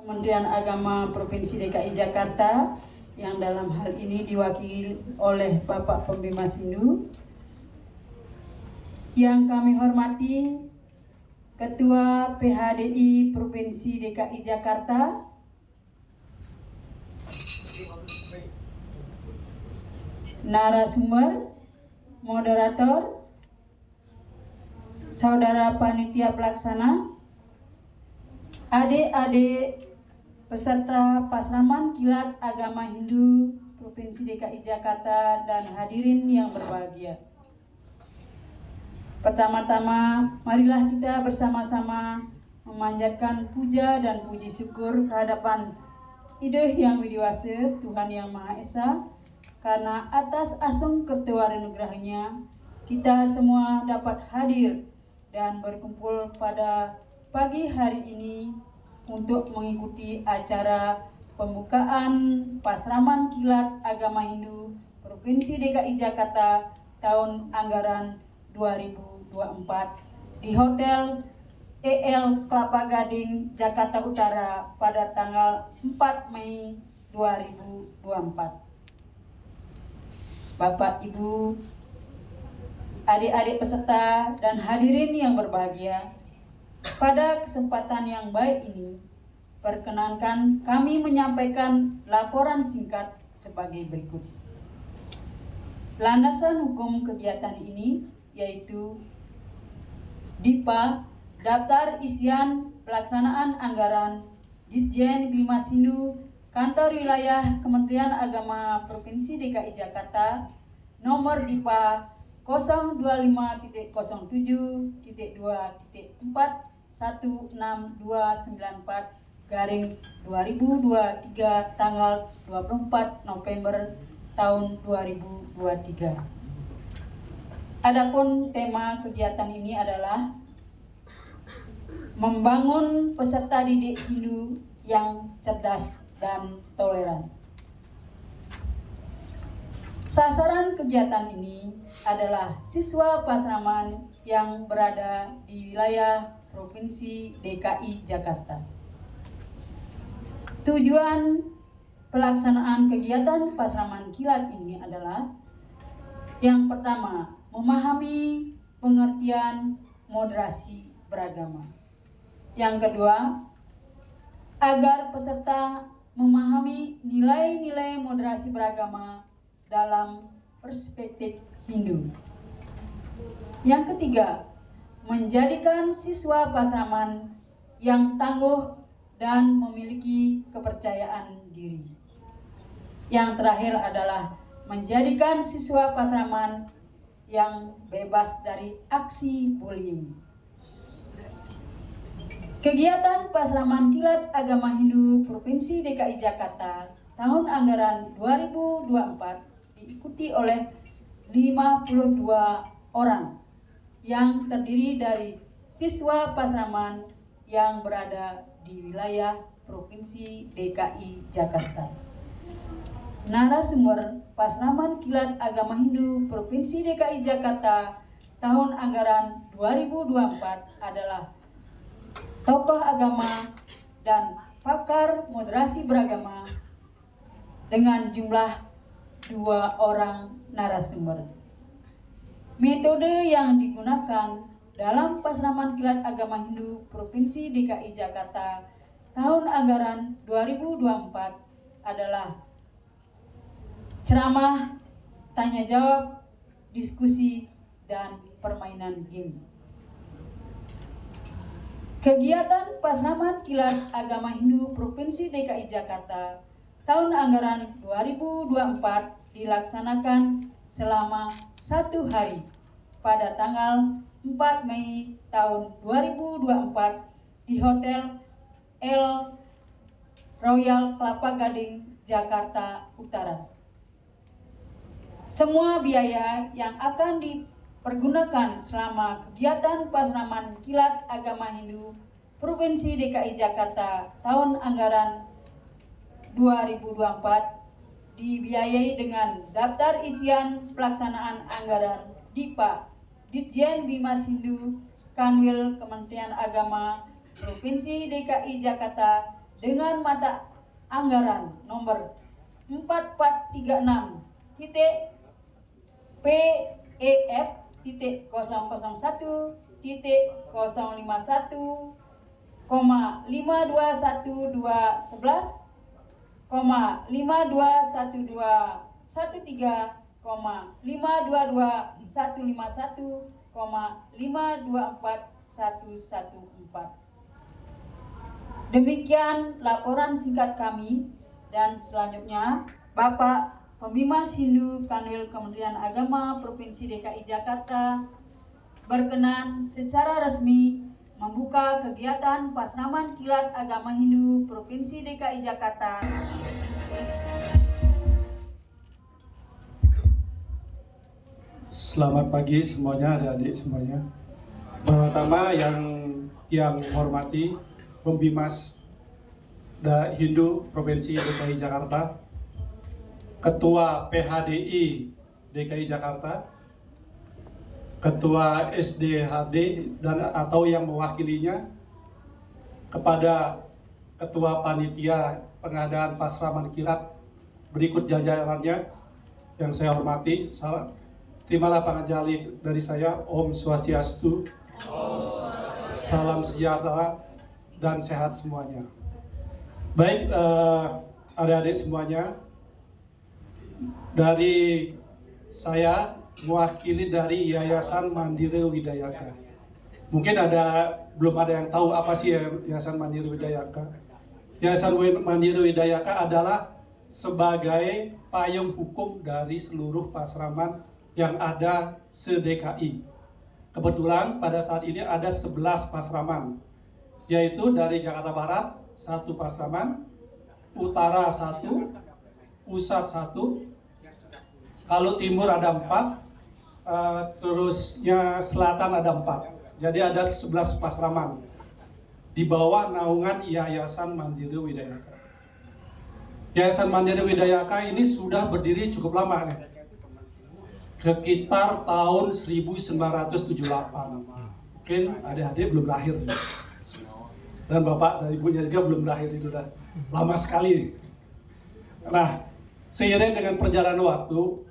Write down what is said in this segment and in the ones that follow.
Kementerian Agama Provinsi DKI Jakarta yang dalam hal ini diwakili oleh Bapak Pembimas Hindu. Yang kami hormati Ketua PHDI Provinsi DKI Jakarta, narasumber, moderator, saudara panitia pelaksana, adik-adik peserta Pasraman Kilat Agama Hindu Provinsi DKI Jakarta, dan hadirin yang berbahagia. Pertama-tama, marilah kita bersama-sama memanjatkan puja dan puji syukur kehadapan Ideh Yang Widiwasa, Tuhan Yang Maha Esa, karena atas asung kertewarenugrahnya kita semua dapat hadir dan berkumpul pada pagi hari ini untuk mengikuti acara pembukaan Pasraman Kilat Agama Hindu Provinsi DKI Jakarta tahun anggaran 2024 di Hotel EL Kelapa Gading, Jakarta Utara pada tanggal 4 Mei 2024. Bapak, Ibu, adik-adik peserta, dan hadirin yang berbahagia, pada kesempatan yang baik ini, perkenankan kami menyampaikan laporan singkat sebagai berikut. Landasan hukum kegiatan ini yaitu DIPA, Daftar Isian Pelaksanaan Anggaran Ditjen Bimas Hindu, Kantor Wilayah Kementerian Agama Provinsi DKI Jakarta, nomor DIPA 025.07.2.4.16294/2023 tanggal 24 November tahun 2023. Adapun tema kegiatan ini adalah membangun peserta didik Hindu yang cerdas dan toleran. Sasaran kegiatan ini adalah siswa Pasraman yang berada di wilayah Provinsi DKI Jakarta. Tujuan pelaksanaan kegiatan Pasraman Kilat ini adalah yang pertama, memahami pengertian moderasi beragama. Yang kedua, agar peserta memahami nilai-nilai moderasi beragama dalam perspektif Hindu. Yang ketiga, menjadikan siswa Pasraman yang tangguh dan memiliki kepercayaan diri. Yang terakhir adalah menjadikan siswa Pasraman yang bebas dari aksi bullying. Kegiatan Pasraman Kilat Agama Hindu Provinsi DKI Jakarta tahun anggaran 2024 diikuti oleh 52 orang yang terdiri dari siswa Pasraman yang berada di wilayah Provinsi DKI Jakarta. Narasumber Pasraman Kilat Agama Hindu Provinsi DKI Jakarta tahun anggaran 2024 adalah tokoh agama dan pakar moderasi beragama dengan jumlah 2 orang narasumber. Metode yang digunakan dalam Pasraman Kilat Agama Hindu Provinsi DKI Jakarta tahun anggaran 2024 adalah ceramah, tanya jawab, diskusi, dan permainan game. Kegiatan Pasraman Kilat Agama Hindu Provinsi DKI Jakarta tahun anggaran 2024 dilaksanakan selama 1 hari pada tanggal 4 Mei tahun 2024 di Hotel El Royal Kelapa Gading, Jakarta Utara. Semua biaya yang akan dipergunakan selama kegiatan Pasraman Kilat Agama Hindu Provinsi DKI Jakarta tahun anggaran 2024 dibiayai dengan daftar isian pelaksanaan anggaran DIPA, Ditjen Bimas Hindu, Kanwil Kementerian Agama Provinsi DKI Jakarta dengan mata anggaran nomor 4436 titik PEF titik 001 titik 051 521211 521213 522151 524114. Demikian laporan singkat kami, dan selanjutnya Bapak Pembimas Hindu Kanwil Kementerian Agama Provinsi DKI Jakarta berkenan secara resmi membuka kegiatan Pasraman Kilat Agama Hindu Provinsi DKI Jakarta. Selamat pagi semuanya, adik-adik semuanya. Pertama yang hormati Pembimas Hindu Provinsi DKI Jakarta, Ketua PHDI DKI Jakarta, Ketua SDHD dan atau yang mewakilinya, kepada Ketua Panitia Pengadaan Pasraman Kilat berikut jajarannya yang saya hormati. Terimalah panganjali dari saya. Om Swastiastu, salam sejahtera dan sehat semuanya. Baik, adik-adik semuanya, dari saya mewakili dari Yayasan Mandiri Widayaka. Mungkin belum ada yang tahu apa sih Yayasan Mandiri Widayaka. Yayasan Mandiri Widayaka adalah sebagai payung hukum dari seluruh pasraman yang ada se-DKI. Kebetulan pada saat ini ada 11 pasraman, yaitu dari Jakarta Barat 1 pasraman, Utara 1, Pusat 1, kalau Timur ada 4, terusnya Selatan ada 4. Jadi ada 11 pasraman di bawah naungan Yayasan Mandiri Widayaka. Yayasan Mandiri Widayaka ini sudah berdiri cukup lama nih, sekitar tahun 1978. Mungkin adik-adik belum lahir, dan bapak dan ibunya juga belum lahir, itu udah lama sekali. Nah, seiring dengan perjalanan waktu,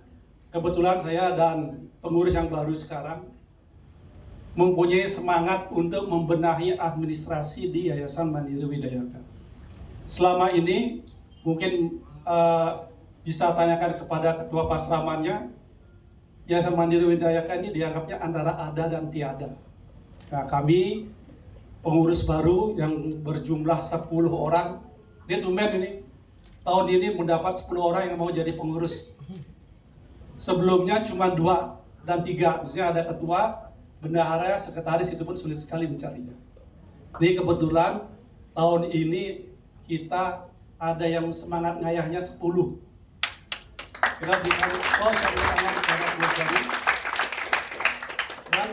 kebetulan saya dan pengurus yang baru sekarang mempunyai semangat untuk membenahi administrasi di Yayasan Mandiri Widayaka. Selama ini mungkin bisa tanyakan kepada ketua pasramannya, Yayasan Mandiri Widayaka ini dianggapnya antara ada dan tiada. Nah, kami pengurus baru yang berjumlah 10 orang, ini tumben ini, tahun ini mendapat 10 orang yang mau jadi pengurus. Sebelumnya cuma 2 dan 3, maksudnya ada ketua, bendahara, sekretaris, itu pun sulit sekali mencarinya. Ini kebetulan tahun ini kita ada yang semangat ngayahnya 10. Kita berikan kos yang tangan kepada keluarga. Dan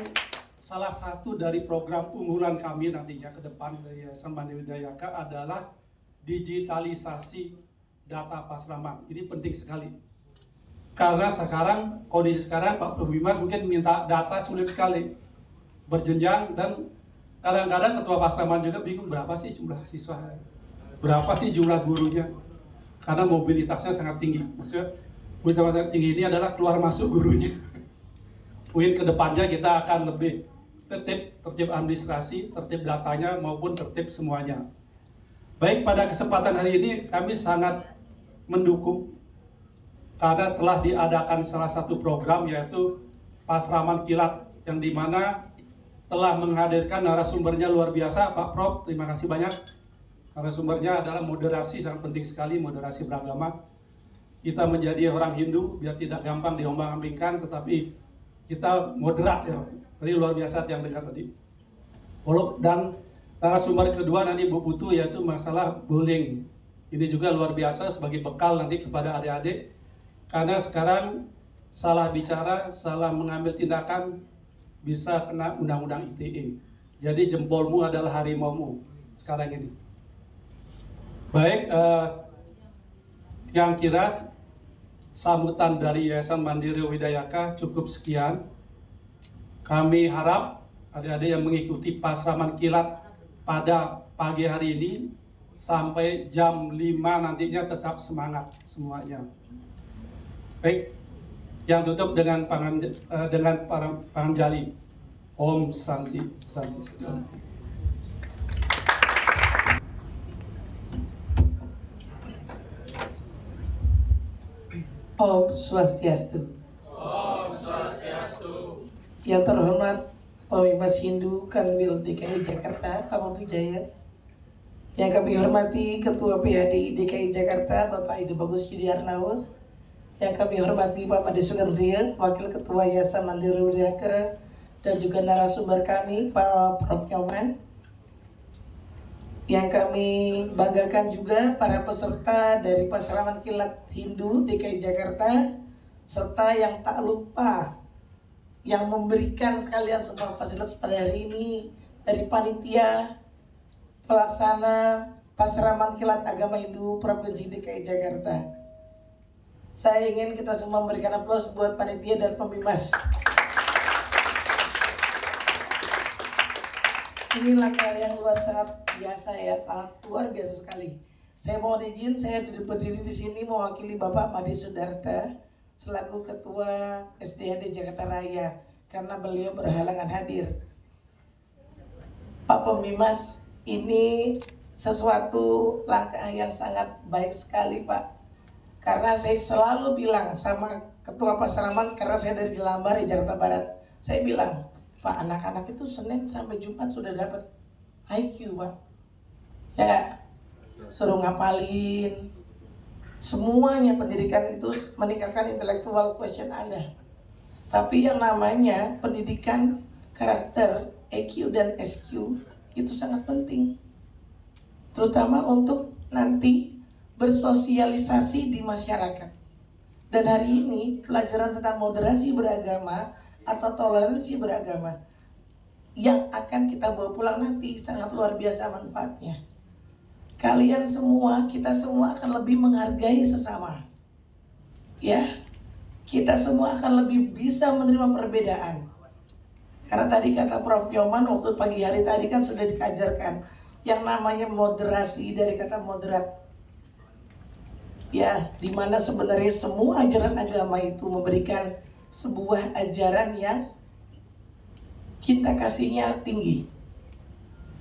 salah satu dari program unggulan kami nantinya ke depan dari Yayasan Mandiri Widayaka adalah digitalisasi data pasraman. Ini penting sekali. Karena sekarang, kondisi sekarang Pak Pembimas mungkin minta data sulit sekali, berjenjang, dan kadang-kadang ketua pasraman juga bingung berapa sih jumlah siswa, berapa sih jumlah gurunya, karena mobilitasnya sangat tinggi. Maksudnya mobilitas sangat tinggi ini adalah keluar masuk gurunya. Mungkin kedepannya kita akan lebih tertib administrasi, tertib datanya maupun tertib semuanya. Baik, pada kesempatan hari ini kami sangat mendukung karena telah diadakan salah satu program, yaitu Pasraman Kilat, yang dimana telah menghadirkan narasumbernya luar biasa, Pak Prof. Terima kasih banyak. Narasumbernya adalah moderasi, sangat penting sekali, moderasi beragama. Kita menjadi orang Hindu biar tidak gampang diombang-ambingkan, tetapi kita moderat ya. Tadi luar biasa yang dengar tadi. Dan narasumber kedua nanti Bu Putu, yaitu masalah bullying. Ini juga luar biasa sebagai bekal nanti kepada adik-adik. Karena sekarang salah bicara, salah mengambil tindakan bisa kena undang-undang ITE. Jadi jempolmu adalah harimaumu sekarang ini. Baik, yang kira sambutan dari Yayasan Mandiri Widayaka cukup sekian. Kami harap adik-adik yang mengikuti Pasraman Kilat pada pagi hari ini sampai jam 5 nantinya tetap semangat semuanya. Baik, yang tutup dengan Panganjali. Om Santi Santi. Om Swastiastu. Om Swastiastu. Yang terhormat Pemimas Hindu Kanwil DKI Jakarta, Kamangtu Jaya. Yang kami hormati Ketua PHDI DKI Jakarta, Bapak Ido Bagus Yudiarnawa. Yang kami hormati Bapak Ade Sugandria, Wakil Ketua Yayasan Mandiri Widayaka, dan juga narasumber kami, Pak Prof. Nyoman. Yang kami banggakan juga para peserta dari Pasraman Kilat Hindu DKI Jakarta, serta yang tak lupa yang memberikan sekalian semua fasilitas pada hari ini dari panitia pelaksana Pasraman Kilat Agama Hindu Provinsi DKI Jakarta. Saya ingin kita semua memberikan aplaus buat panitia dan pembimbas. Ini langkah yang sangat biasa ya, sangat luar biasa sekali. Saya mohon izin, saya berdiri di sini mewakili Bapak Made Sudarta selaku Ketua SDHD Jakarta Raya karena beliau berhalangan hadir. Pak Pemimas, ini sesuatu langkah yang sangat baik sekali Pak. Karena saya selalu bilang sama Ketua Pasraman, karena saya dari Jelambar di Jakarta Barat, saya bilang, Pak, anak-anak itu Senin sampai Jumat sudah dapat IQ, Pak. Ya nggak? Suruh ngapalin. Semuanya pendidikan itu meningkatkan intellectual quotient Anda. Tapi yang namanya pendidikan karakter, EQ dan SQ itu sangat penting. Terutama untuk nanti bersosialisasi di masyarakat. Dan hari ini pelajaran tentang moderasi beragama atau toleransi beragama yang akan kita bawa pulang nanti sangat luar biasa manfaatnya. Kalian semua, kita semua akan lebih menghargai sesama. Ya, kita semua akan lebih bisa menerima perbedaan. Karena tadi kata Prof. Yoman waktu pagi hari tadi kan sudah dikajarkan yang namanya moderasi dari kata moderat. Ya, dimana sebenarnya semua ajaran agama itu memberikan sebuah ajaran yang cinta kasihnya tinggi,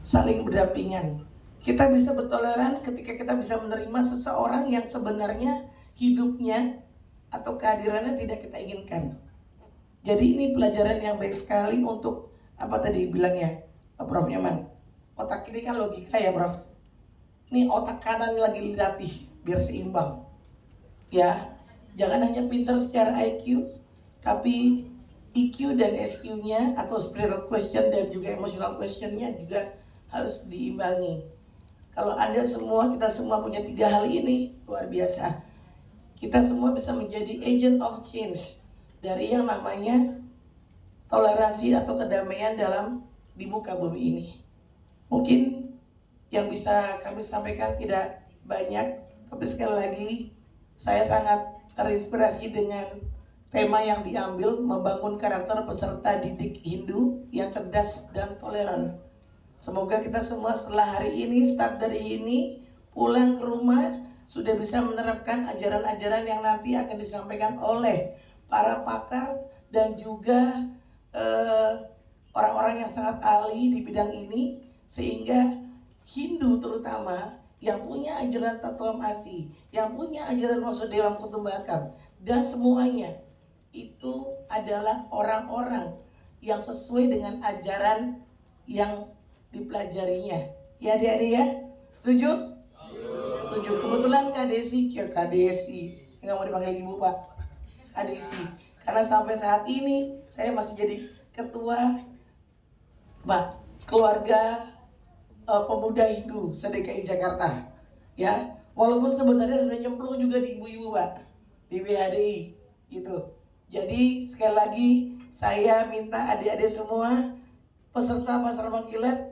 saling berdampingan. Kita bisa bertoleran ketika kita bisa menerima seseorang yang sebenarnya hidupnya atau kehadirannya tidak kita inginkan. Jadi ini pelajaran yang baik sekali untuk apa tadi bilangnya Prof. Nyoman. Otak ini kan logika ya Prof. Ini otak kanan lagi dilatih biar seimbang. Ya, jangan hanya pintar secara IQ, tapi EQ dan SQ-nya atau spiritual question dan juga emotional question-nya juga harus diimbangi. Kalau Anda semua, kita semua punya 3 hal ini, luar biasa. Kita semua bisa menjadi agent of change dari yang namanya toleransi atau kedamaian di muka bumi ini. Mungkin yang bisa kami sampaikan tidak banyak, tapi sekali lagi saya sangat terinspirasi dengan tema yang diambil, membangun karakter peserta didik Hindu yang cerdas dan toleran. Semoga kita semua setelah hari ini, start dari ini, pulang ke rumah, sudah bisa menerapkan ajaran-ajaran yang nanti akan disampaikan oleh para pakar dan juga orang-orang yang sangat ahli di bidang ini, sehingga Hindu terutama yang punya ajaran Tattwamasi, yang punya ajaran Vasudevaya Kutumbakam, dan semuanya itu adalah orang-orang yang sesuai dengan ajaran yang dipelajarinya. Ya adik-adik ya? Setuju? Setuju. Kebetulan Kak Desi, saya nggak mau dipanggil ibu Pak, Kak Desi. Karena sampai saat ini saya masih jadi ketua Pak keluarga pemuda Hindu se-DKI Jakarta. Ya, walaupun sebenarnya sudah nyemplung juga di ibu-ibu Pak, di BHDI gitu. Jadi sekali lagi saya minta adik-adik semua peserta Pasraman Kilat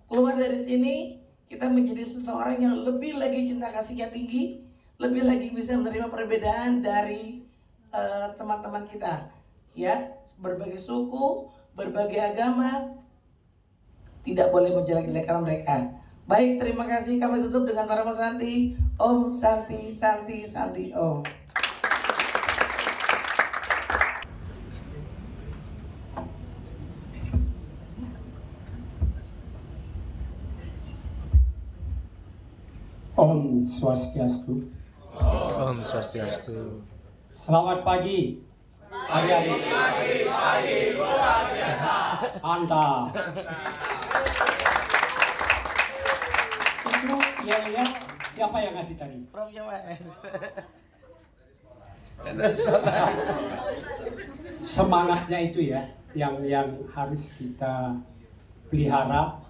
keluar dari sini, kita menjadi seseorang yang lebih lagi cinta kasihnya tinggi, lebih lagi bisa menerima perbedaan dari teman-teman kita, ya, berbagai suku, berbagai agama, tidak boleh menjelek-jelekan mereka. Baik, terima kasih. Kami tutup dengan para pesanti. Om Santi Santi Santi Om. Om Swastiastu. Om Swastiastu. Selamat pagi, adik-adik. Pagi luar biasa. Mantap. Itu ya siapa yang ngasih tadi? Prof Jawa. Semangatnya itu ya, yang harus kita pelihara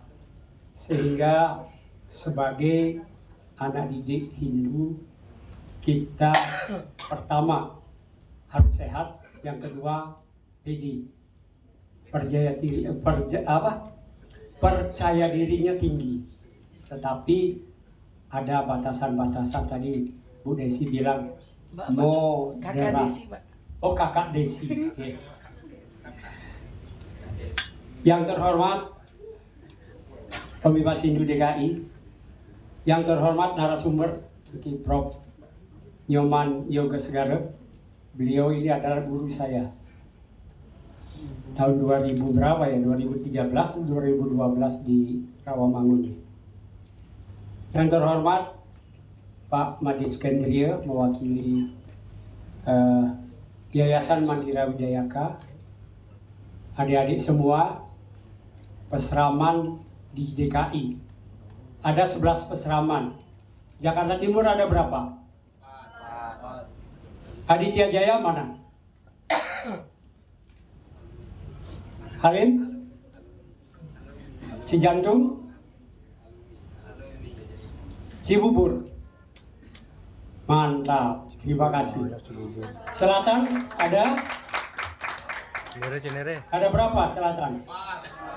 sehingga sebagai anak didik Hindu kita pertama harus sehat, yang kedua pede, percaya dirinya tinggi, tetapi ada batasan-batasan. Tadi Bu Desi bilang Kakak Desi, Pak. Oh, Kakak Desi. Oke. Yang terhormat Pembebas Hindu DKI, yang terhormat narasumber Prof. Nyoman Yoga Segara, beliau ini adalah guru saya tahun 2000 berapa ya, 2013 2012 di Rawamangun. Yang terhormat Pak Madis Kendria, mewakili Yayasan Mandira Widayaka, adik-adik semua, peseraman di DKI. Ada 11 peseraman. Jakarta Timur ada berapa? Aditya Jaya mana? Halim? Cijantung? Cibubur? Mantap, terima kasih. Selatan ada? Cinere. Ada berapa selatan?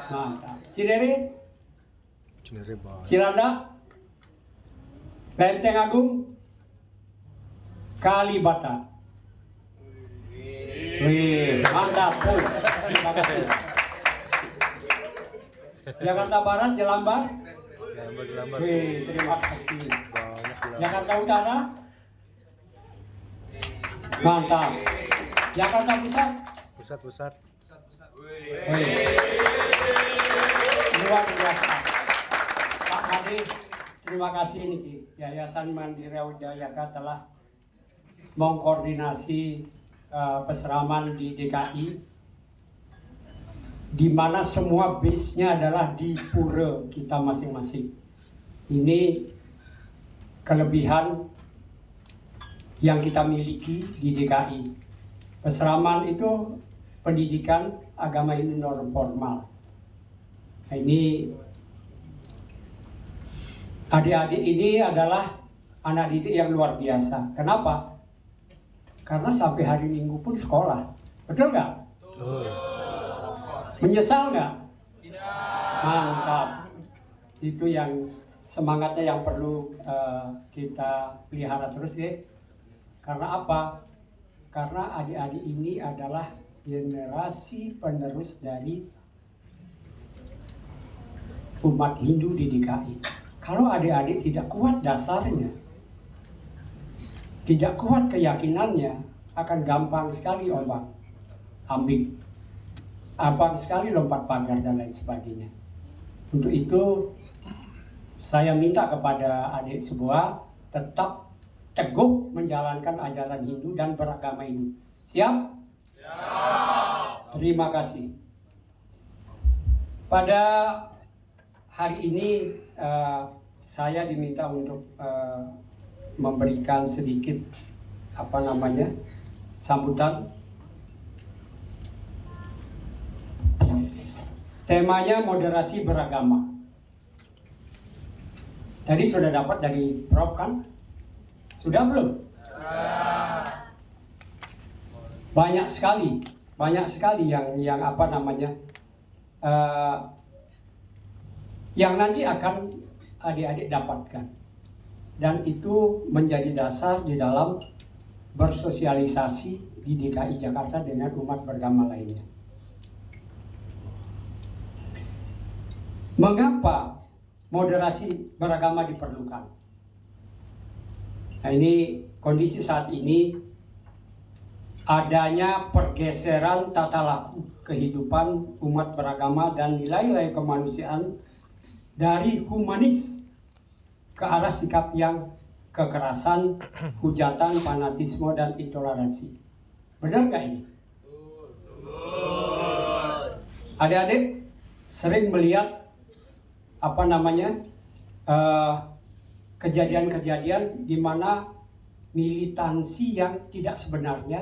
Mantap. Cinere? Cinere banget. Cilanda? Lenteng Agung? Kalibata? Wih, mantap. Terima kasih. Jakarta Barat, Jelambar? Lambat. Wih, terima kasih. Banyak Jelambar. Jakarta Utara? Mantap. Jakarta Pusat? Pusat. Wih. Luar biasa. Pak Madi, terima kasih nih. Yayasan Mandira Widayaka telah mengkoordinasi peseraman di DKI, di mana semua base-nya adalah di pura kita masing-masing. Ini kelebihan yang kita miliki di DKI. Peseraman itu pendidikan agama Hindu non formal. Nah, ini adik-adik ini adalah anak didik yang luar biasa. Kenapa? Karena sampai hari Minggu pun sekolah. Betul nggak? Menyesal nggak? Tidak. Mantap. Itu yang semangatnya yang perlu kita pelihara terus ya. Karena apa? Karena adik-adik ini adalah generasi penerus dari umat Hindu di DKI. Kalau adik-adik tidak kuat dasarnya, tidak kuat keyakinannya, akan gampang sekali ombak-ambing, gampang sekali lompat pagar dan lain sebagainya. Untuk itu saya minta kepada adik semua tetap teguh menjalankan ajaran Hindu dan beragama Hindu. Siap? Siap. Terima kasih. Pada hari ini saya diminta untuk memberikan sedikit sambutan. Temanya moderasi beragama. Tadi sudah dapat dari Prof kan? Sudah belum? Banyak sekali yang yang nanti akan adik-adik dapatkan, dan itu menjadi dasar di dalam bersosialisasi di DKI Jakarta dengan umat beragama lainnya. Mengapa moderasi beragama diperlukan. Nah, ini kondisi saat ini adanya pergeseran tata laku kehidupan umat beragama dan nilai-nilai kemanusiaan dari humanis ke arah sikap yang kekerasan, hujatan, fanatisme, dan intoleransi. Benar nggak ini? Adik-adik sering melihat kejadian-kejadian di mana militansi yang tidak sebenarnya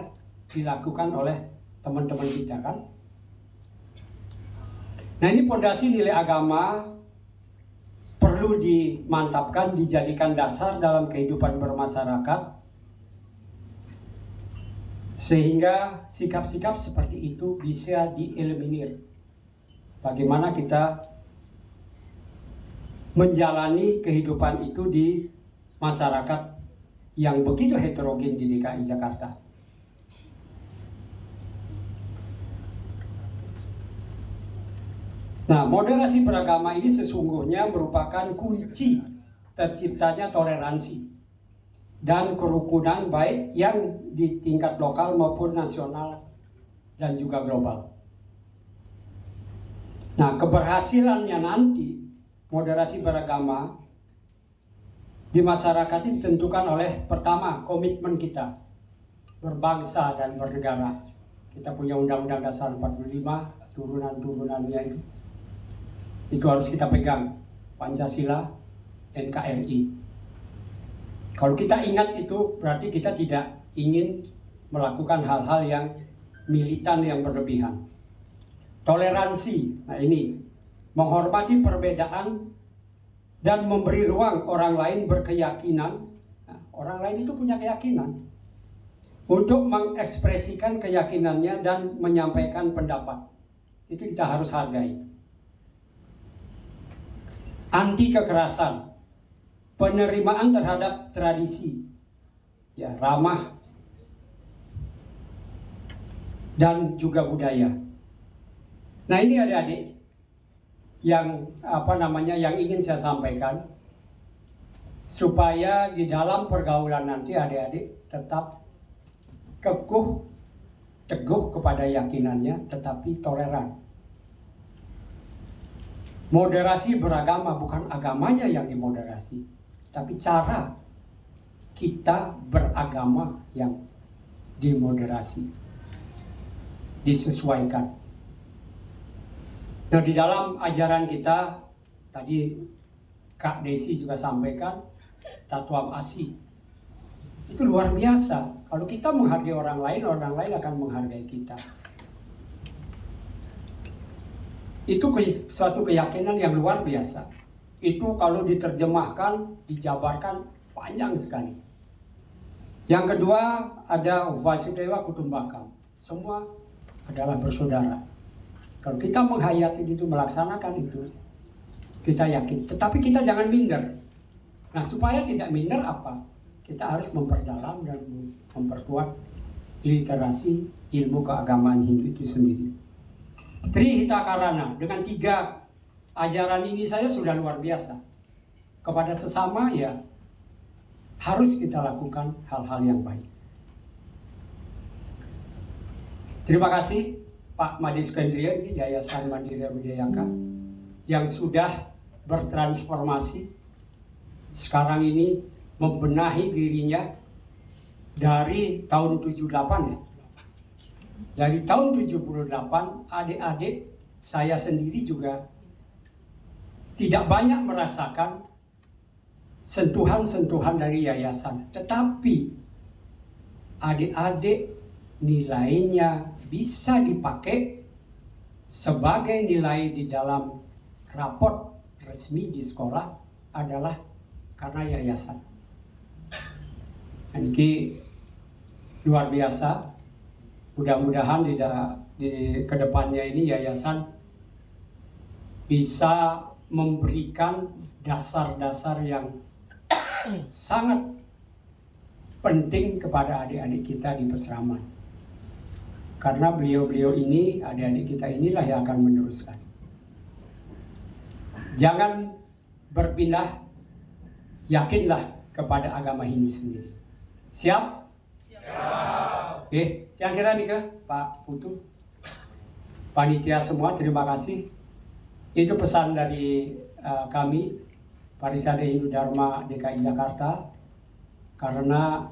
dilakukan oleh teman-teman kita, kan? Nah, ini pondasi nilai agama perlu dimantapkan, dijadikan dasar dalam kehidupan bermasyarakat, sehingga sikap-sikap seperti itu bisa dieliminir. Bagaimana kita menjalani kehidupan itu di masyarakat yang begitu heterogen di DKI Jakarta. Nah, moderasi beragama ini sesungguhnya merupakan kunci terciptanya toleransi dan kerukunan baik yang di tingkat lokal maupun nasional dan juga global. Nah, keberhasilannya nanti moderasi beragama di masyarakat ini ditentukan oleh pertama komitmen kita berbangsa dan bernegara. Kita punya Undang-Undang Dasar 45, turunan-turunannya itu harus kita pegang, Pancasila, NKRI. Kalau kita ingat itu berarti kita tidak ingin melakukan hal-hal yang militan yang berlebihan. Toleransi, nah ini menghormati perbedaan dan memberi ruang orang lain berkeyakinan. Nah, orang lain itu punya keyakinan untuk mengekspresikan keyakinannya dan menyampaikan pendapat. Itu kita harus hargai. Anti kekerasan, penerimaan terhadap tradisi, ya, ramah dan juga budaya. Nah, ini adik-adik yang yang ingin saya sampaikan supaya di dalam pergaulan nanti adik-adik tetap teguh kepada yakinannya, tetapi toleran. Moderasi beragama bukan agamanya yang dimoderasi, tapi cara kita beragama yang dimoderasi, disesuaikan. Nah, di dalam ajaran kita, tadi Kak Desi juga sampaikan, Tatuam Asi. Itu luar biasa. Kalau kita menghargai orang lain akan menghargai kita. Itu suatu keyakinan yang luar biasa. Itu kalau diterjemahkan, dijabarkan panjang sekali. Yang kedua ada Vasudewa Kutumbakam. Semua adalah bersaudara. Kalau kita menghayati itu, melaksanakan itu, kita yakin. Tetapi kita jangan minder. Nah, supaya tidak minder apa? Kita harus memperdalam dan memperkuat literasi ilmu keagamaan Hindu itu sendiri. Trihita Karana, dengan 3 ajaran ini saya sudah luar biasa. Kepada sesama ya harus kita lakukan hal-hal yang baik. Terima kasih Pak Made Skandria, Yayasan Mandiri Widayaka, yang sudah bertransformasi sekarang ini membenahi dirinya dari tahun 78 ya. Dari tahun 78, adik-adik saya sendiri juga tidak banyak merasakan sentuhan-sentuhan dari yayasan. Tetapi adik-adik nilainya bisa dipakai sebagai nilai di dalam raport resmi di sekolah adalah karena yayasan. Ini luar biasa. Mudah-mudahan di kedepannya ini yayasan bisa memberikan dasar-dasar yang sangat penting kepada adik-adik kita di Pesraman. Karena beliau-beliau ini, adik-adik kita inilah yang akan meneruskan. Jangan berpindah, yakinlah kepada agama Hindu sendiri. Siap? Siap. Oke, yang kira nih ke Pak Putu, panitia semua, terima kasih. Itu pesan dari kami, Parisade Hindu Dharma DKI Jakarta, karena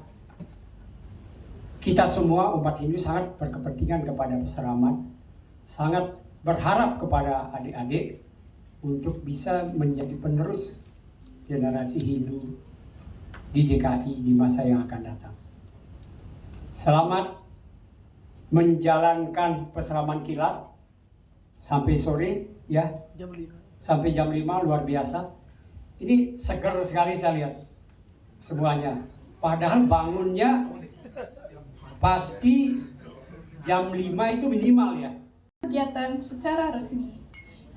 kita semua umat Hindu sangat berkepentingan kepada peseraman, sangat berharap kepada adik-adik untuk bisa menjadi penerus generasi Hindu di DKI di masa yang akan datang. Selamat menjalankan peseraman kilat sampai sore ya. Sampai jam 5 luar biasa. Ini seger sekali saya lihat semuanya. Padahal bangunnya pasti jam 5 itu minimal ya. Kegiatan secara resmi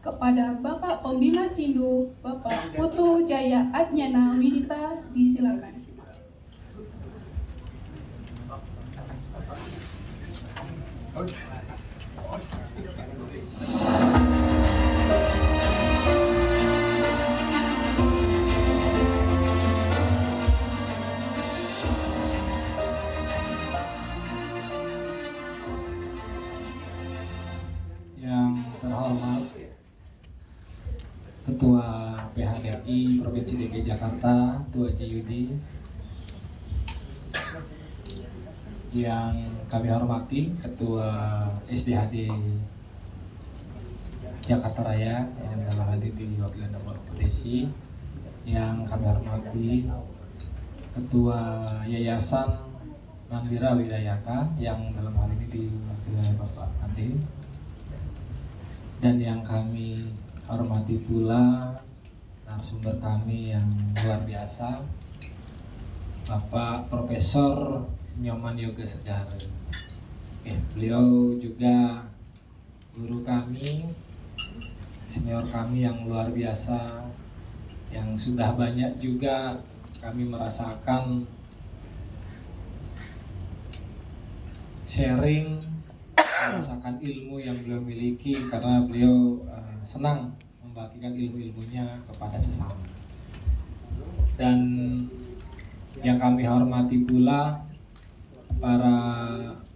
kepada Bapak Pembimas Hindu, Bapak Putu Jaya Adnyana Widita, disilakan. Yang terhormat Ketua PHDI Provinsi DKI Jakarta, Tua Yudi, yang kami hormati Ketua SDHD Jakarta Raya yang dalam hal ini diwakili Bapak Desi, yang kami hormati Ketua Yayasan Mandira Widayaka yang dalam hal ini diwakili oleh Bapak Ade, dan yang kami hormati pula narasumber kami yang luar biasa, Bapak Profesor Nyoman Yoga Segara. Beliau juga guru kami, senior kami yang luar biasa, yang sudah banyak juga kami merasakan sharing, merasakan ilmu yang beliau miliki, karena beliau senang membagikan ilmu-ilmunya kepada sesama. Dan yang kami hormati pula para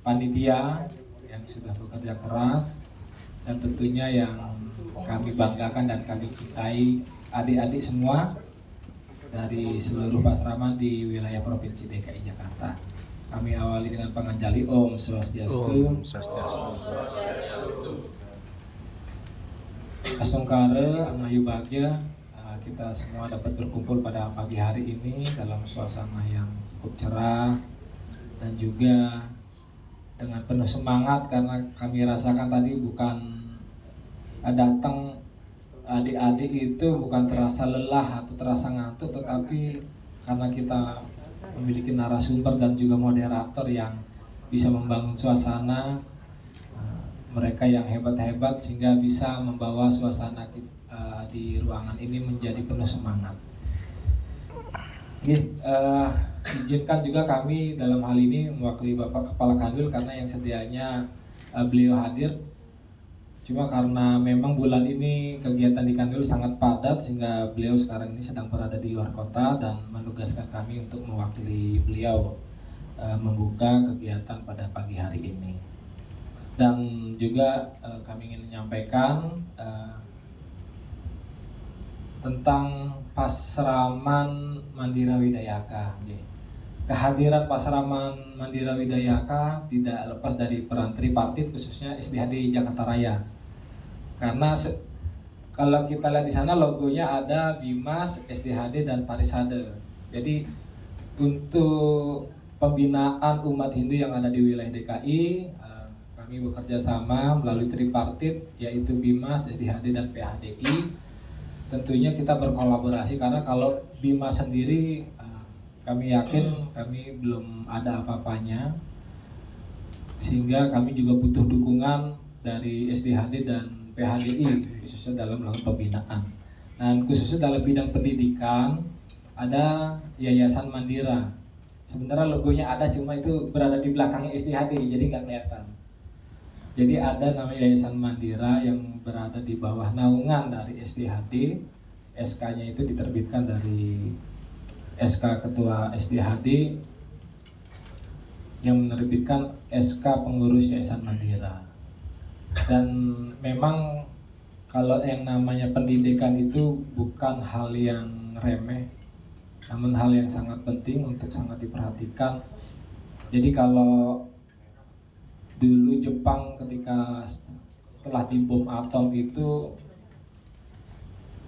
panitia yang sudah bekerja keras, dan tentunya yang kami banggakan dan kami cintai, adik-adik semua dari seluruh pasraman di wilayah Provinsi DKI Jakarta. Kami awali dengan panganjali Om Swastiastu. Om Swastiastu. Asungkara Amayu Bagya, kita semua dapat berkumpul pada pagi hari ini dalam suasana yang cukup cerah dan juga dengan penuh semangat, karena kami rasakan tadi bukan datang adik-adik itu bukan terasa lelah atau terasa ngantuk, tetapi karena kita memiliki narasumber dan juga moderator yang bisa membangun suasana, mereka yang hebat-hebat sehingga bisa membawa suasana di ruangan ini menjadi penuh semangat. Izinkan juga kami dalam hal ini mewakili Bapak Kepala Kanwil, karena yang sedianya beliau hadir, cuma karena memang bulan ini kegiatan di Kanwil sangat padat sehingga beliau sekarang ini sedang berada di luar kota dan menugaskan kami untuk mewakili beliau membuka kegiatan pada pagi hari ini. Dan juga kami ingin menyampaikan tentang Pasraman Mandira Widayaka. Kehadiran Pasraman Mandira Widayaka tidak lepas dari peran tripartit, khususnya SDHD Jakarta Raya. Karena kalau kita lihat di sana logonya ada Bimas, SDHD dan Parisade. Jadi untuk pembinaan umat Hindu yang ada di wilayah DKI, kami bekerja sama melalui tripartit, yaitu Bimas, SDHD dan PHDI. Tentunya kita berkolaborasi, karena kalau Bimas sendiri kami yakin kami belum ada apa-apanya, sehingga kami juga butuh dukungan dari SDHD dan PHDI khususnya dalam melakukan pembinaan. Dan khususnya dalam bidang pendidikan ada Yayasan Mandira. Sementara logonya ada, cuma itu berada di belakangnya SDHD, jadi nggak kelihatan. Jadi ada namanya Yayasan Mandira yang berada di bawah naungan dari SDHD, SK-nya itu diterbitkan dari SK Ketua SDHD yang menerbitkan SK Pengurus Yayasan Mandira. Dan memang kalau yang namanya pendidikan itu bukan hal yang remeh, namun hal yang sangat penting untuk sangat diperhatikan. Jadi kalau dulu Jepang ketika setelah dibom atom itu,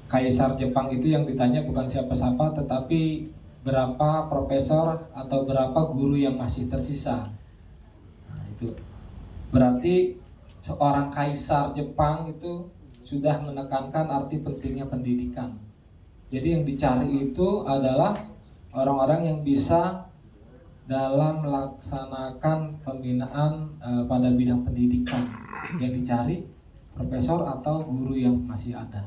Kaisar Jepang itu yang ditanya bukan siapa-siapa tetapi berapa profesor atau berapa guru yang masih tersisa. Nah, itu berarti seorang Kaisar Jepang itu sudah menekankan arti pentingnya pendidikan. Jadi yang dicari itu adalah orang-orang yang bisa dalam melaksanakan pembinaan pada bidang pendidikan. Yang dicari profesor atau guru yang masih ada.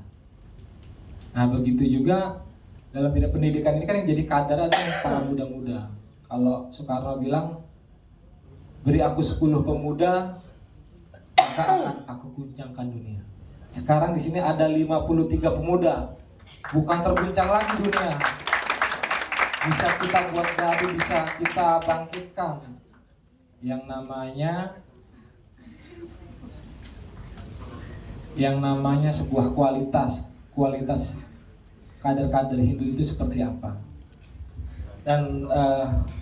Nah, begitu juga dalam bidang pendidikan ini kan yang jadi kader adalah para muda-muda. Kalau Soekarno bilang, beri aku 10 pemuda, maka akan aku guncangkan dunia. Sekarang di sini ada 53 pemuda, bukan terguncang lagi dunia. Bisa kita buat gaduh, bisa kita bangkitkan. Yang namanya sebuah kualitas kader-kader Hindu itu seperti apa. Dan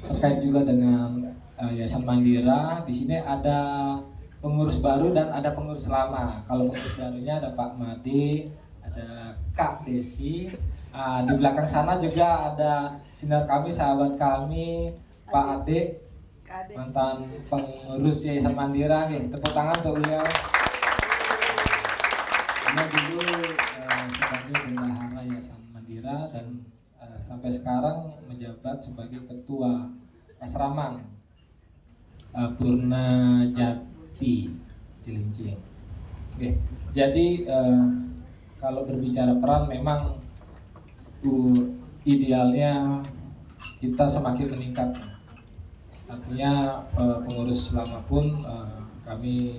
terkait juga dengan Yayasan Mandira, di sini ada pengurus baru dan ada pengurus lama. Kalau pengurus barunya ada Pak Madi, ada Kak Desi. Di belakang sana juga ada senior kami, sahabat kami, Pak Ade, mantan pengurus Yayasan Mandira. Tepuk tangan untuk beliau. Dia dulu sebagai bendahara Yayasan Mandira dan sampai sekarang menjabat sebagai ketua Pasraman Purna Jati Cilincing. Oke. Jadi kalau berbicara peran memang idealnya kita semakin meningkat. Artinya pengurus lama pun kami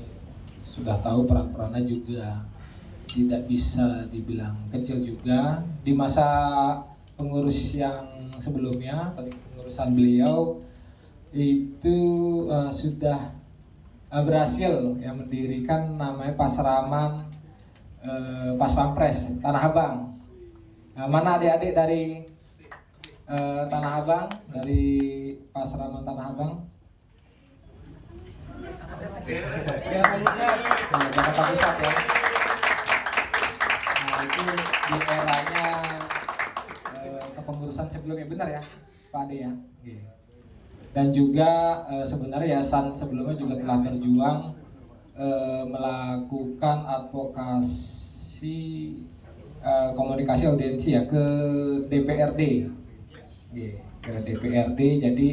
sudah tahu peran-perannya juga tidak bisa dibilang kecil juga. Di masa pengurus yang sebelumnya, tadi pengurusan beliau itu sudah berhasil mendirikan namanya Pasraman Paspampres Tanah Abang. Mana adik-adik dari Tanah Abang, dari Pasraman Tanah Abang? Jakarta Pusat ya. Nah, itu di eranya kepengurusan sebelumnya, benar ya Pak Ade ya. Dan juga sebenarnya yayasan sebelumnya juga telah berjuang melakukan advokasi komunikasi audiensi ya ke DPRD. Ke DPRD, jadi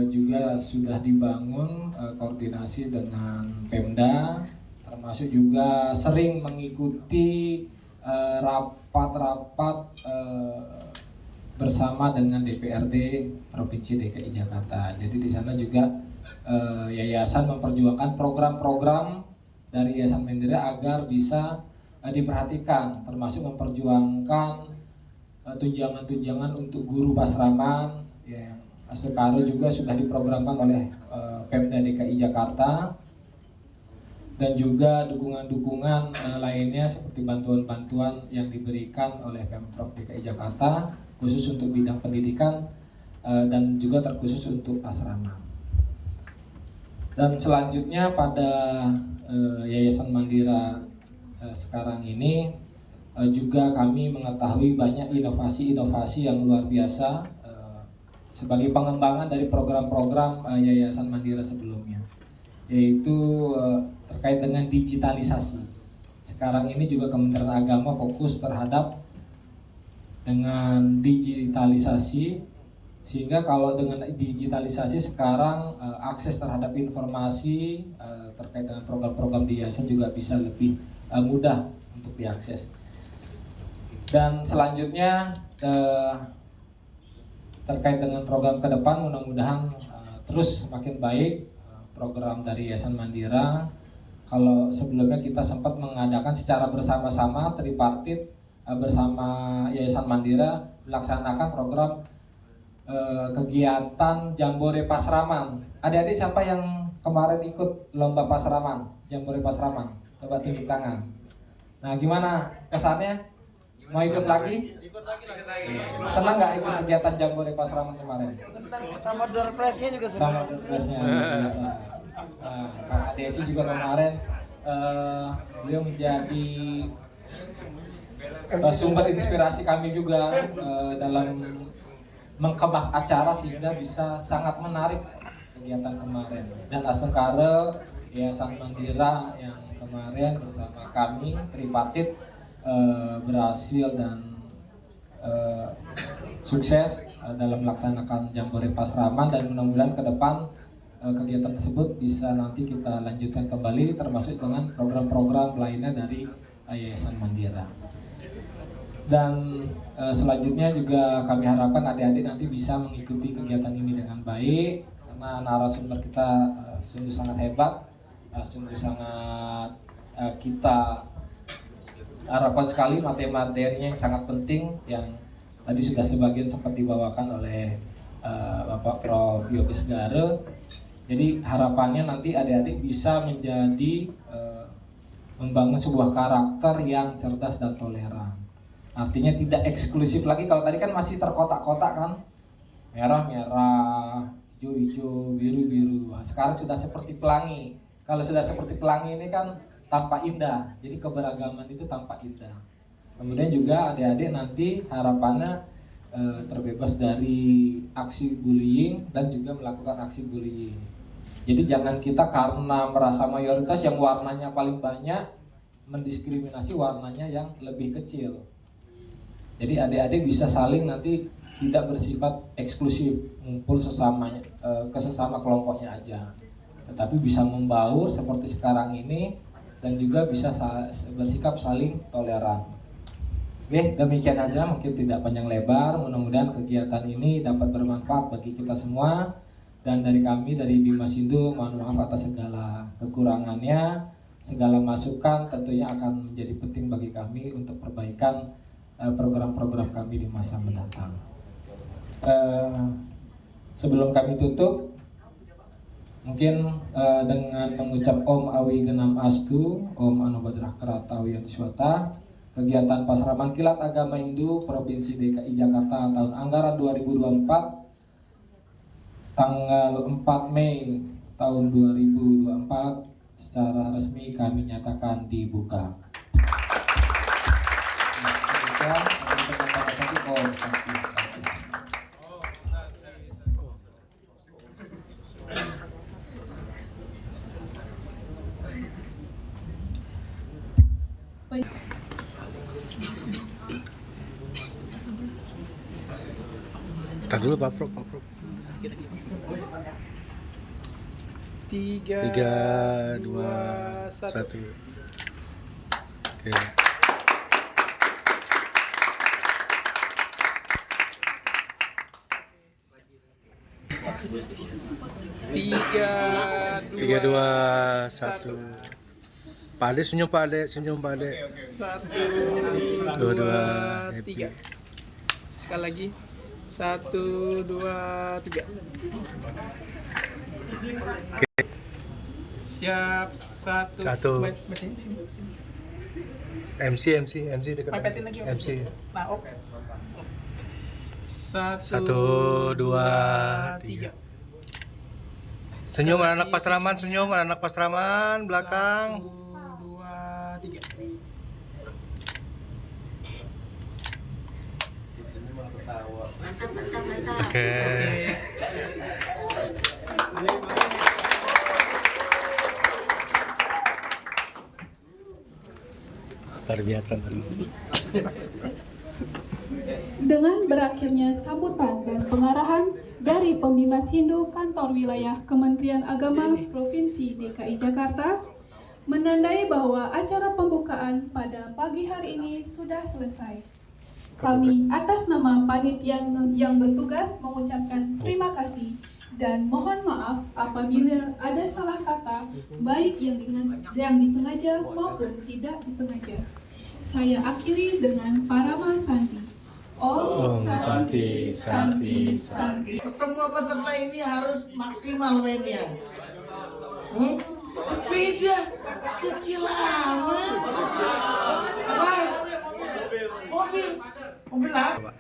juga sudah dibangun koordinasi dengan Pemda, termasuk juga sering mengikuti rapat-rapat bersama dengan DPRD Provinsi DKI Jakarta. Jadi di sana juga yayasan memperjuangkan program-program dari Yayasan Mandira agar bisa diperhatikan, termasuk memperjuangkan tunjangan-tunjangan untuk guru pasraman yang sekarang juga sudah diprogramkan oleh Pemda DKI Jakarta, dan juga dukungan-dukungan lainnya seperti bantuan-bantuan yang diberikan oleh Pemprov DKI Jakarta khusus untuk bidang pendidikan dan juga terkhusus untuk asrama. Dan selanjutnya pada Yayasan Mandira sekarang ini juga kami mengetahui banyak inovasi-inovasi yang luar biasa sebagai pengembangan dari program-program Yayasan Mandira sebelumnya, yaitu terkait dengan digitalisasi. Sekarang ini juga Kementerian Agama fokus terhadap dengan digitalisasi, sehingga kalau dengan digitalisasi sekarang akses terhadap informasi terkait dengan program-program di yayasan juga bisa lebih mudah untuk diakses. Dan selanjutnya terkait dengan program ke depan, mudah-mudahan terus semakin baik program dari Yayasan Mandira. Kalau sebelumnya kita sempat mengadakan secara bersama-sama tripartit bersama Yayasan Mandira melaksanakan program kegiatan Jambore Pasraman. Adik-adik siapa yang kemarin ikut lomba Pasraman, Jambore Pasraman? Coba tunjuk tangan. Nah, gimana kesannya? Mau ikut lagi? Senang nggak ikut kegiatan Jambore Pasraman kemarin? Sama door prize-nya juga Sama door prize-nya. Nah, Kak Desi juga kemarin beliau menjadi sumber inspirasi kami juga dalam mengemas acara sehingga bisa sangat menarik kegiatan kemarin. Dan Astengkare Yayasan Mandira yang kemarin bersama kami tripartit berhasil dan sukses dalam melaksanakan Jambore Pasraman, dan mudah-mudahan ke depan kegiatan tersebut bisa nanti kita lanjutkan kembali termasuk dengan program-program lainnya dari Yayasan Mandira. Dan selanjutnya juga kami harapkan adik-adik nanti bisa mengikuti kegiatan ini dengan baik, karena narasumber kita sungguh sangat hebat, sungguh sangat kita harapkan sekali materi-materinya yang sangat penting yang tadi sudah sebagian sempat dibawakan oleh Bapak Prof. Yogi Segara. Jadi harapannya nanti adik-adik bisa menjadi membangun sebuah karakter yang cerdas dan toleran. Artinya tidak eksklusif lagi. Kalau tadi kan masih terkotak-kotak kan, merah-merah, hijau-hijau, biru-biru. Nah, sekarang sudah seperti pelangi. Kalau sudah seperti pelangi ini kan tampak indah. Jadi keberagaman itu tampak indah. Kemudian juga adik-adik nanti harapannya terbebas dari aksi bullying dan juga melakukan aksi bullying. Jadi jangan kita karena merasa mayoritas yang warnanya paling banyak mendiskriminasi warnanya yang lebih kecil. Jadi adik-adik bisa saling nanti tidak bersifat eksklusif ngumpul ke sesama kelompoknya aja, tetapi bisa membaur seperti sekarang ini dan juga bisa bersikap saling toleran. Oke, demikian aja, mungkin tidak panjang lebar. Mudah-mudahan kegiatan ini dapat bermanfaat bagi kita semua. Dan dari kami, dari Bimasindhu, mohon maaf atas segala kekurangannya. Segala masukan tentunya akan menjadi penting bagi kami untuk perbaikan program-program kami di masa mendatang. Sebelum kami tutup, mungkin dengan mengucap Om Awi Genam Astu, Om Anubadrah Karata Wiyatiswata, kegiatan Pasraman Kilat Agama Hindu Provinsi DKI Jakarta tahun anggaran 2024 tanggal 4 Mei tahun 2024 secara resmi kami nyatakan dibuka. Ntar dulu Pak Prof. 3, 2, 1. Oke. Tiga, dua, satu. Pak Ade senyum, Pak Ade senyum, Pak Ade. 1, 2, 3. Sekali lagi. 1, 2, 3. Oke. Siap. 1. MC dekat MC. Nah, oke. 1, 2, 3. Senyum anak Pasraman, senyum anak Pasraman belakang. 1, 2, 3. Oke. Luar biasa. Dengan berakhirnya sambutan dan pengarahan dari Pembimas Hindu Kantor Wilayah Kementerian Agama Provinsi DKI Jakarta, menandai bahwa acara pembukaan pada pagi hari ini sudah selesai. Kami atas nama panitia yang bertugas mengucapkan terima kasih dan mohon maaf apabila ada salah kata baik yang disengaja maupun tidak disengaja. Saya akhiri dengan Parama Santi. Om Santi, Santi, Santi. Semua peserta ini harus maksimal mainnya. Sepeda kecil amat. Apa? Mobil apa?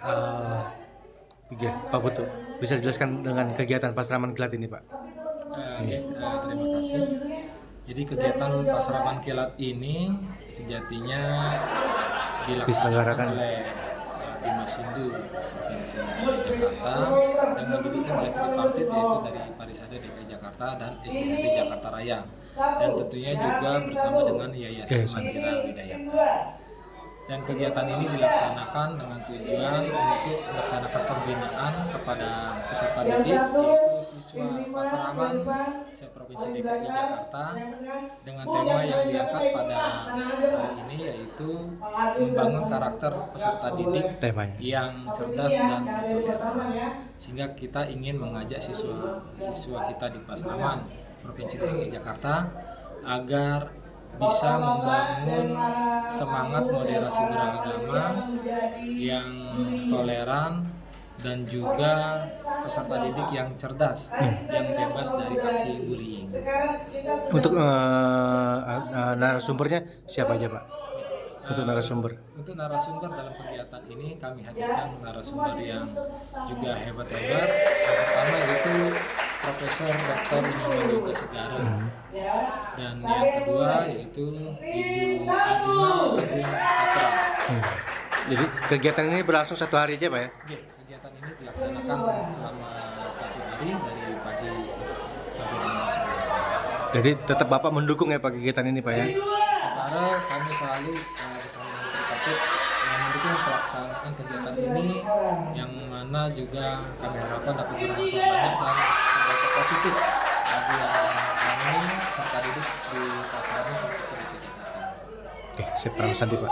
Pak Putu, bisa dijelaskan dengan kegiatan Pasraman Kilat ini, Pak? Terima kasih. Jadi kegiatan Pasraman Kilat ini sejatinya dilaksanakan oleh Bimas Hindu Provinsi Jakarta dengan didukung oleh tripartit yaitu dari Parisade DKI Jakarta dan SDHD Jakarta Raya, dan tentunya juga bersama dengan Yayasan Mandira Widayaka. Dan kegiatan ini dilaksanakan dengan tujuan untuk melaksanakan pembinaan kepada peserta didik, yaitu siswa Pasraman se-Provinsi DKI Jakarta, dengan tema yang diangkat pada hari ini, yaitu membangun karakter peserta didik yang cerdas dan toleran. Sehingga kita ingin mengajak siswa kita di Pasraman Provinsi DKI Jakarta agar bisa membangun semangat moderasi beragama yang toleran dan juga peserta didik yang cerdas, yang bebas dari aksi bullying. Untuk narasumbernya siapa aja, Pak? Untuk narasumber dalam kegiatan ini kami hadirkan narasumber yang juga hebat-hebat. Yang pertama yaitu Profesor Dr. Inyoman Yoga Segara, dan yang kedua yaitu Ibu Adina Agung Patra. Jadi kegiatan ini berlangsung 1 hari aja, Pak ya? Kegiatan ini dilaksanakan selama 1 hari dari pagi sampai dengan sore. Jadi tetap Bapak mendukung ya Pak kegiatan ini, Pak ya? Karena kami selalu bersama dengan tripartit mendukung pelaksanaan kegiatan ini, yang mana juga kami harapkan dapat bermanfaat banyak dan berdampak positif bagi kami serta didik di Pasraman Provinsi DKI Jakarta. Oke, saya Parama Santi, Pak.